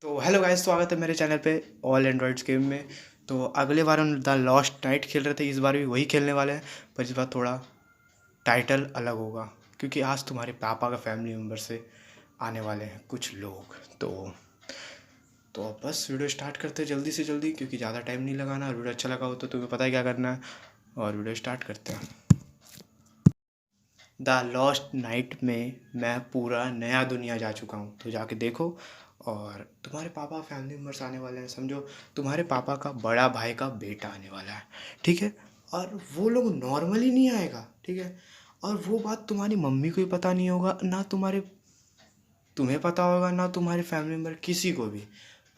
तो hello guys, स्वागत है मेरे चैनल पे ऑल एंड्रॉइड्स गेम में। तो अगले बार हम द लॉस्ट नाइट खेल रहे थे, इस बार भी वही खेलने वाले हैं। पर इस बार थोड़ा टाइटल अलग होगा क्योंकि आज तुम्हारे पापा का फैमिली मेम्बर से आने वाले हैं कुछ लोग। तो अब बस वीडियो स्टार्ट करते हैं जल्दी से जल्दी, क्योंकि ज़्यादा टाइम नहीं लगाना। और वीडियो अच्छा लगा हो तो तुम्हें पता है क्या करना है। और वीडियो स्टार्ट करते हैं। द लॉस्ट नाइट में मैं पूरा नया दुनिया जा चुका हूँ, तो जाके देखो। और तुम्हारे पापा फैमिली मेम्बर्स आने वाले हैं, समझो तुम्हारे पापा का बड़ा भाई का बेटा आने वाला है, ठीक है। और वो लोग नॉर्मली नहीं आएगा, ठीक है। और वो बात तुम्हारी मम्मी को ही पता नहीं होगा, ना तुम्हें पता होगा, ना तुम्हारे फैमिली मेम्बर किसी को भी।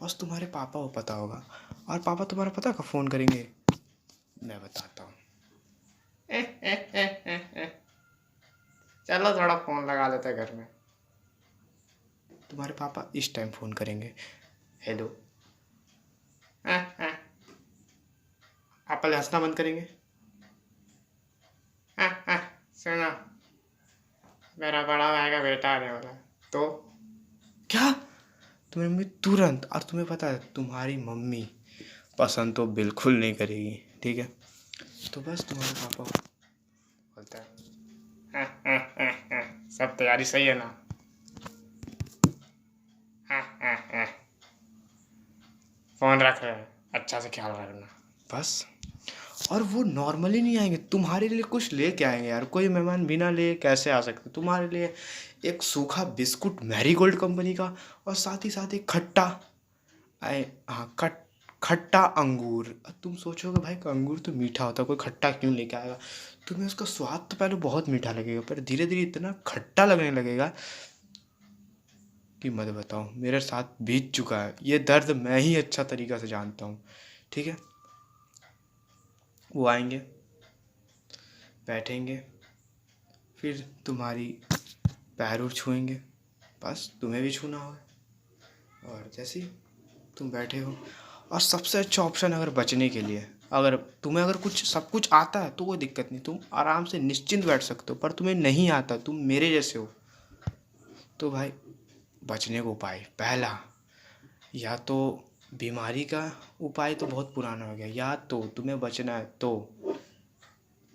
बस तुम्हारे पापा को पता होगा। और पापा तुम्हारा पता कब फ़ोन करेंगे, मैं बताता हूँ। चलो थोड़ा फ़ोन लगा लेते हैं घर में। तुम्हारे पापा इस टाइम फ़ोन करेंगे। हेलो। आप पहले हंसना बंद करेंगे। सुनो, मेरा बड़ा भाई का बेटा आने वाला है। तो क्या तुम्हारी मम्मी तुरंत, और तुम्हें पता है तुम्हारी मम्मी पसंद तो बिल्कुल नहीं करेगी, ठीक है। तो बस तुम्हारे पापा बोलता है, सब तैयारी सही है ना? फ़ोन रख रहे हैं, अच्छा से ख्याल रखना बस। और वो नॉर्मली नहीं आएंगे, तुम्हारे लिए कुछ लेके आएंगे यार। कोई मेहमान बिना ले कैसे आ सकते? तुम्हारे लिए एक सूखा बिस्कुट मैरीगोल्ड कंपनी का, और साथ ही साथ एक खट्टा, आए हाँ, खट्टा अंगूर। अब तुम सोचोगे भाई अंगूर तो मीठा होता है, कोई खट्टा क्यों लेके आएगा? तुम्हें उसका स्वाद तो पहले बहुत मीठा लगेगा, पर धीरे धीरे इतना खट्टा लगने लगेगा कि मत बताओ। मेरे साथ बीत चुका है ये दर्द, मैं ही अच्छा तरीका से जानता हूँ, ठीक है। वो आएंगे, बैठेंगे, फिर तुम्हारी पैर छुएंगे। बस तुम्हें भी छूना होगा। और जैसे ही तुम बैठे हो, और सबसे अच्छा ऑप्शन अगर बचने के लिए, अगर तुम्हें अगर कुछ सब कुछ आता है तो कोई दिक्कत नहीं, तुम आराम से निश्चिंत बैठ सकते हो। पर तुम्हें नहीं आता, तुम मेरे जैसे हो, तो भाई बचने को उपाय पहला, या तो बीमारी का उपाय तो बहुत पुराना हो गया, या तो तुम्हें बचना है तो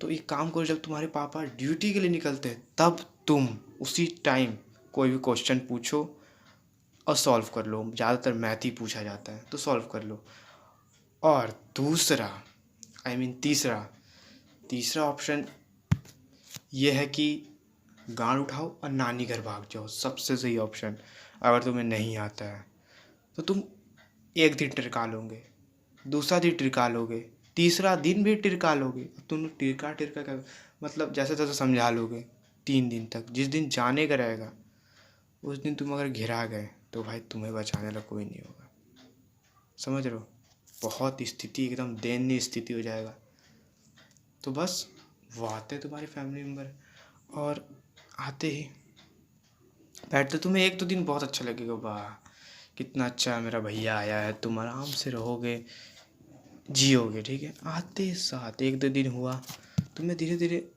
एक काम करो, जब तुम्हारे पापा ड्यूटी के लिए निकलते हैं तब तुम उसी टाइम कोई भी क्वेश्चन पूछो और सॉल्व कर लो। ज़्यादातर मैथ ही पूछा जाता है तो सॉल्व कर लो। और दूसरा, तीसरा तीसरा ऑप्शन ये है कि गांड उठाओ और नानी घर भाग जाओ। सबसे सही ऑप्शन। अगर तुम्हें नहीं आता है तो तुम एक दिन टिरका लोगे, दूसरा दिन टिरका लोगे, तीसरा दिन भी टिरका लोगे। तुम टिरका टिरका कर, मतलब जैसे तैसे समझा लोगे 3 दिन तक। जिस दिन जाने का रहेगा उस दिन तुम अगर घिरा गए तो भाई तुम्हें बचाने वाला कोई नहीं होगा, समझ रहे हो? बहुत स्थिति एकदम दयनीय स्थिति हो जाएगा। तो बस वो आते हैं तुम्हारे फैमिली मेम्बर, और आते ही बैठते तुम्हें एक दो दिन बहुत अच्छा लगेगा, वाह कितना अच्छा है मेरा भैया आया है। तुम आराम से रहोगे, जियोगे, ठीक है। आते साथ एक दो दिन हुआ, तुम्हें धीरे धीरे,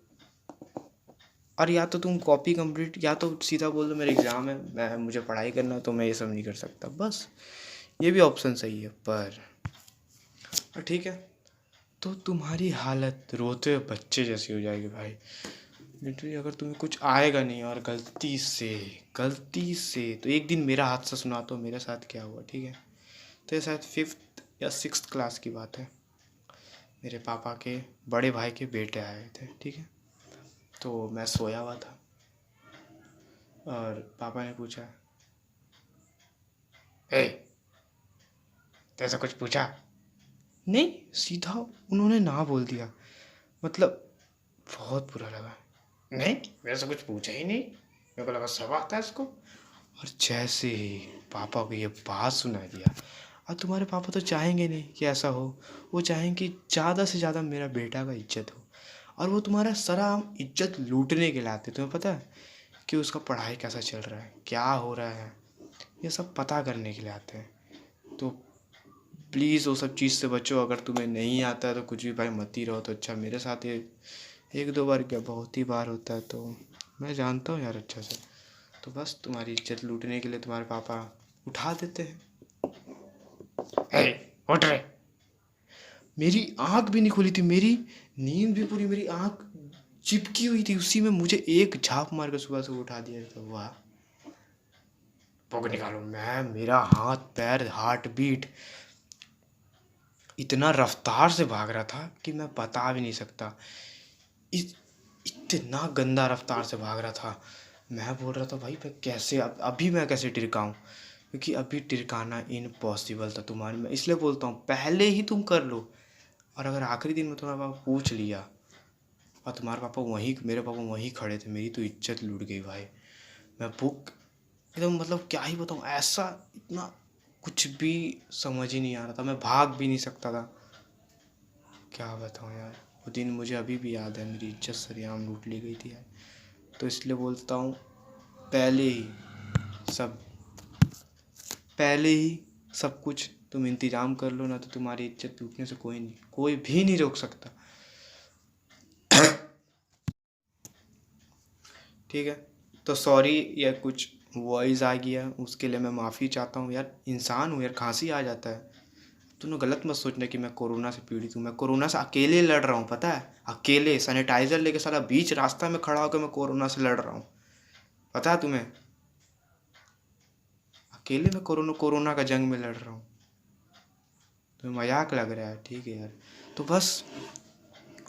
और या तो तुम कॉपी कंप्लीट, या तो सीधा बोल दो मेरे एग्ज़ाम है, मैं मुझे पढ़ाई करना, तो मैं ये सब नहीं कर सकता। बस ये भी ऑप्शन सही है। पर ठीक है, तो तुम्हारी हालत रोते हुए बच्चे जैसी हो जाएगी भाई। लिटरली अगर तुम्हें कुछ आएगा नहीं और गलती से तो एक दिन मेरा हादसा सुना तो मेरे साथ क्या हुआ, ठीक है। तो ये शायद 5th या 6th क्लास की बात है। मेरे पापा के बड़े भाई के बेटे आए थे, ठीक है। तो मैं सोया हुआ था और पापा ने पूछा, ए तैसा कुछ पूछा? नहीं, सीधा उन्होंने ना बोल दिया। मतलब बहुत बुरा लगा। नहीं, मेरे से कुछ पूछा ही नहीं, मेरे को लगा सब आता है इसको। और जैसे ही पापा को ये बात सुना दिया, और तुम्हारे पापा तो चाहेंगे नहीं कि ऐसा हो। वो चाहेंगे कि ज़्यादा से ज़्यादा मेरा बेटा का इज्जत हो। और वो तुम्हारा सराम इज्जत लूटने के लिए आते। तुम्हें पता है कि उसका पढ़ाई कैसा चल रहा है, क्या हो रहा है, ये सब पता करने के लिए आते हैं। तो प्लीज़ वो सब चीज़ से बचो। अगर तुम्हें नहीं आता है तो कुछ भी भाई मत ही रहो। तो अच्छा, मेरे साथ ये एक दो बार क्या बहुत ही बार होता है, तो मैं जानता हूँ यार अच्छा से। तो बस तुम्हारी इज्जत लूटने के लिए तुम्हारे पापा उठा देते हैं। हे उठ रे। मेरी आंख भी नहीं खुली थी, मेरी नींद भी पूरी, मेरी आंख चिपकी हुई थी उसी में, मुझे एक झाप मार के सुबह से उठा दिया। तो वाह, पुक निकालो। मैं, मेरा हाथ पैर हार्ट बीट इतना रफ्तार से भाग रहा था कि मैं बता भी नहीं सकता। इतना गंदा रफ्तार से भाग रहा था। मैं बोल रहा था भाई मैं कैसे, अभी मैं कैसे टिरकाऊँ, क्योंकि अभी टिरकाना इम्पॉसिबल था तुम्हारे। मैं इसलिए बोलता हूँ पहले ही तुम कर लो। और अगर आखिरी दिन में तुम्हारा पापा पूछ लिया और तुम्हारे पापा वहीं, मेरे पापा वहीं खड़े थे, मेरी तो इज्जत लूट गई भाई। मैं भूख एकदम, मतलब क्या ही बताऊँ, ऐसा इतना कुछ भी समझ ही नहीं आ रहा था। मैं भाग भी नहीं सकता था। क्या बताऊँ यार, वो दिन मुझे अभी भी याद है। मेरी इज्जत सरेआम लूट ली गई थी यार। तो इसलिए बोलता हूँ पहले ही सब, पहले ही सब कुछ तुम इंतज़ाम कर लो ना, तो तुम्हारी इज्जत लूटने से कोई भी नहीं रोक सकता। ठीक है, तो सॉरी, या कुछ वॉइस आ गया उसके लिए मैं माफ़ी चाहता हूँ यार। इंसान हूँ यार, खांसी आ जाता है। तुम गलत मत सोचना कि मैं कोरोना से पीड़ित हूँ। मैं कोरोना से अकेले लड़ रहा हूँ, पता है, अकेले सैनिटाइज़र लेके साला बीच रास्ता में खड़ा होकर मैं कोरोना से लड़ रहा हूँ, पता है तुम्हें। अकेले मैं कोरोना का जंग में लड़ रहा हूँ। तुम्हें मजाक लग रहा है, ठीक है यार। तो बस,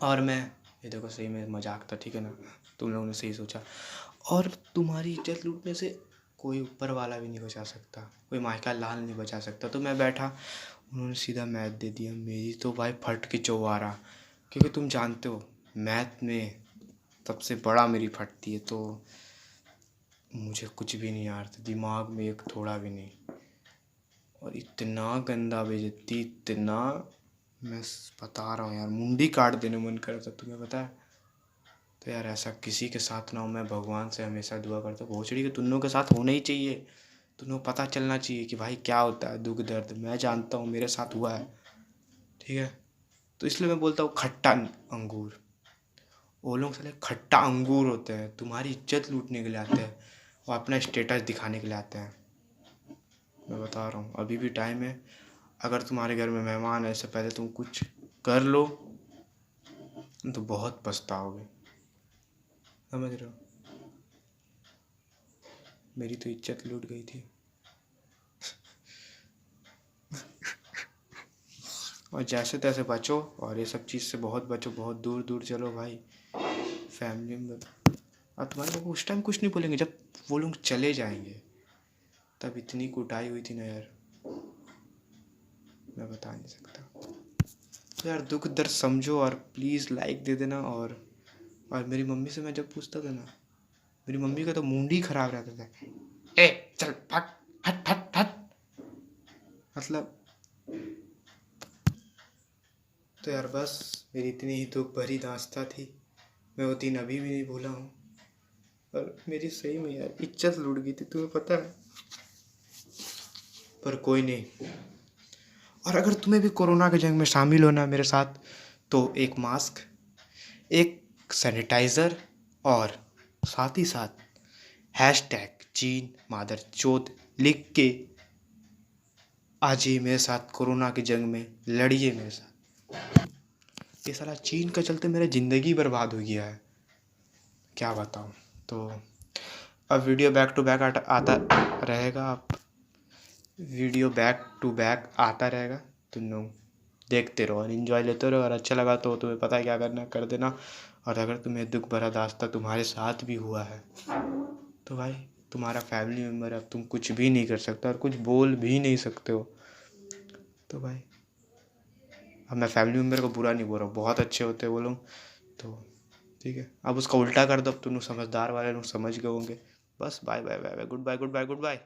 और मैं, ये देखो सही में मजाक था, ठीक है ना, तुम लोगों ने सही सोचा। और तुम्हारी इज्जत लूटने से कोई ऊपर वाला भी नहीं बचा सकता, कोई माइका लाल नहीं बचा सकता। तो मैं बैठा, उन्होंने सीधा मैथ दे दिया। मेरी तो भाई फट के चौवारा, क्योंकि तुम जानते हो मैथ में सबसे बड़ा मेरी फटती है। तो मुझे कुछ भी नहीं आ रहा था दिमाग में, एक थोड़ा भी नहीं। और इतना गंदा बेइज्जती, इतना, मैं बता रहा हूँ यार, मुंडी काट देने मन कर रहा था, तुम्हें पता है। तो यार ऐसा किसी के साथ ना हो, मैं भगवान से हमेशा दुआ करता हूँ। भोसड़ी के तुम लोगों के साथ होना ही चाहिए। तुम लोग पता चलना चाहिए कि भाई क्या होता है दुख दर्द। मैं जानता हूँ, मेरे साथ हुआ है, ठीक है। तो इसलिए मैं बोलता हूँ खट्टा अंगूर, वो लोग साले खट्टा अंगूर होते हैं, तुम्हारी इज्जत लूटने के लिए आते हैं और अपना स्टेटस दिखाने के लिए आते हैं। मैं बता रहा हूँ अभी भी टाइम है। अगर तुम्हारे घर में मेहमान है, इससे पहले तुम कुछ कर लो तो बहुत पछताओगे, समझ रहे हो। मेरी तो इज्जत लूट गई थी। और जैसे तैसे बचो, और ये सब चीज़ से बहुत बचो, बहुत दूर दूर चलो भाई। फैमिली में और तुम्हारे को उस टाइम कुछ नहीं बोलेंगे, जब वो लोग चले जाएंगे तब इतनी कुटाई हुई थी ना यार, मैं बता नहीं सकता। तो यार दुख दर्द समझो और प्लीज़ लाइक दे देना। और मेरी मम्मी से मैं जब पूछता था ना, मेरी मम्मी का तो मूड ही खराब रहता था। ए चल भाग, हट हट हट, मतलब। तो यार बस, मेरी इतनी ही दुख भरी दास्तां थी। मैं वो दिन अभी भी नहीं भूला हूँ। और मेरी सही में यार इज्जत लूट गई थी, तुम्हें पता है। पर कोई नहीं। और अगर तुम्हें भी कोरोना के जंग में शामिल होना मेरे साथ, तो एक मास्क, एक सैनिटाइज़र, और साथ ही साथ हैशटैग चीन मादर चोद लिख के आज ही मेरे साथ कोरोना के जंग में लड़िए मेरे साथ। ये साला चीन का चलते मेरा ज़िंदगी बर्बाद हो गया है, क्या बताऊँ। तो अब वीडियो बैक टू बैक आता रहेगा। अब वीडियो बैक टू बैक आता रहेगा, तुम लोग देखते रहो और इन्जॉय लेते रहो। और अच्छा लगा तो तुम्हें पता है क्या करना है, कर देना। और अगर तुम्हें दुख भरा दास्ता तुम्हारे साथ भी हुआ है, तो भाई तुम्हारा फैमिली मेम्बर, अब तुम कुछ भी नहीं कर सकते और कुछ बोल भी नहीं सकते हो। तो भाई अब मैं फैमिली मेम्बर को बुरा नहीं बोल रहा हूँ, बहुत अच्छे होते हैं वो लोग। तो ठीक है, अब उसका उल्टा कर दो, अब तुम समझदार वाले लोग समझ गए होंगे। बस bye bye bye bye, good bye good bye good bye.